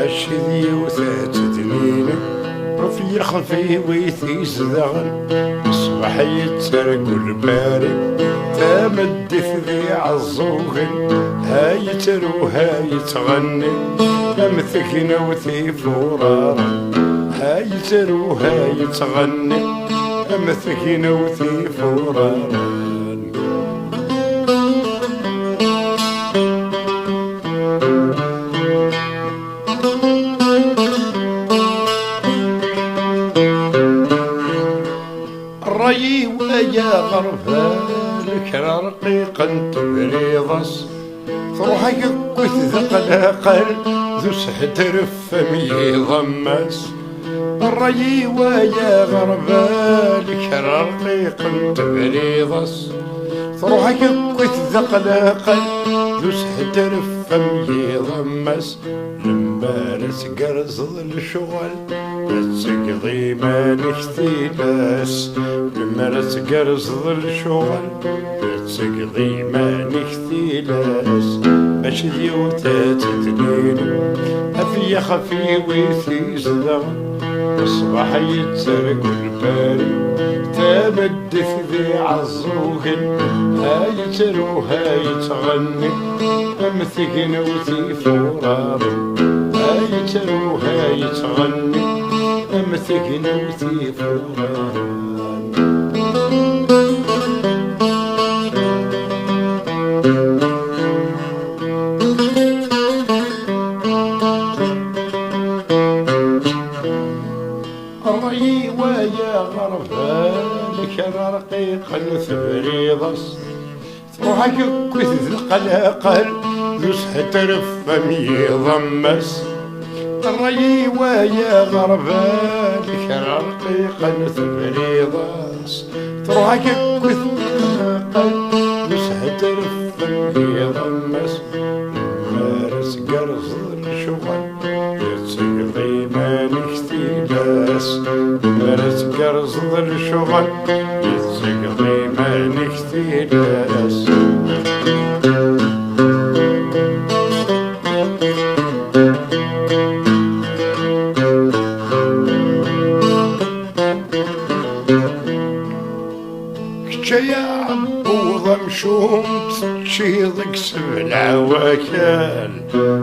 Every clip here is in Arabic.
ماشي ديوثات تنين رفي خلفي ويثي زدغن صباح يترك الباري تمد ذي عالزوغن هاي ترو هاي تغني امثكنا وثي فورارا هاي ترو هاي تغني امثكنا وثي فورارا الري ويا غرفان كرا رقيقا تبريضس تروحك كث قلقل ذو سحتر فمي ضمس الري ويا غرفان كرا رقيقا تبريضس تروحك كث قلقل ذو سحتر فمي ضمس لما نسقرز الشغل تقضي ما نختيلاس لما نسقرز الشغل تقضي ما نختيلاس باش ديوتا تدنين هفي خفي ويثي زدغن الصباح يتسرق الباري تمد ذي عالزوغن هاي ترو هاي تغني امثقن وثي فوراري هاي ترو هاي تغني امثقن وثي فوراري الري ويا غرفان كرا رقيقا ثبريضس تروحك كث القلاقل ذو سحتر فمي ضمس الري ويا غرفان كرا رقيقا ثبريضس تروحك كث القلاقل ذو سحتر فمي ضمس مارس قرص الشغل يتسقضي ما نختيلاس مارس قرص الشغل يتسقضي ما نختيلاس يا عبوضة مشوم تشيضك سبع وكال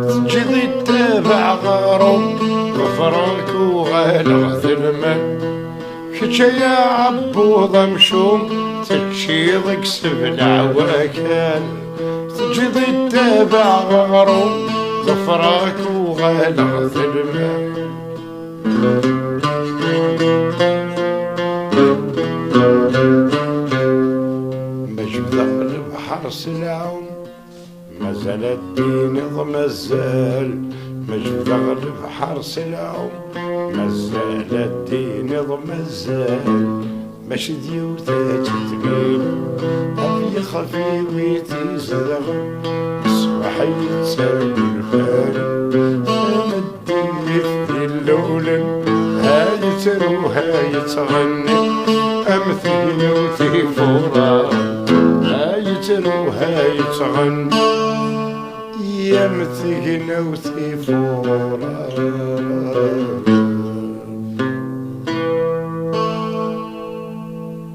تجيضي تابع غارم غفرانك وغالغ ذلمن كتشا يا عبوضة مشوم تشيضك سبع وكال تجيضي تابع غارم غفرانك وغالغ ذلمن حرس العون مازال الدين ضمزال مجد غلب حرس العون مازال الدين ضمزال ماشي ديوتا تتقيل أبي خفي ويتي زدغن صباح يتسال الباري أمدي في اللولن هاي ترو هاي تغني أمثل وتي فورا ترو هاي تغني يا مثقنا وثي فورا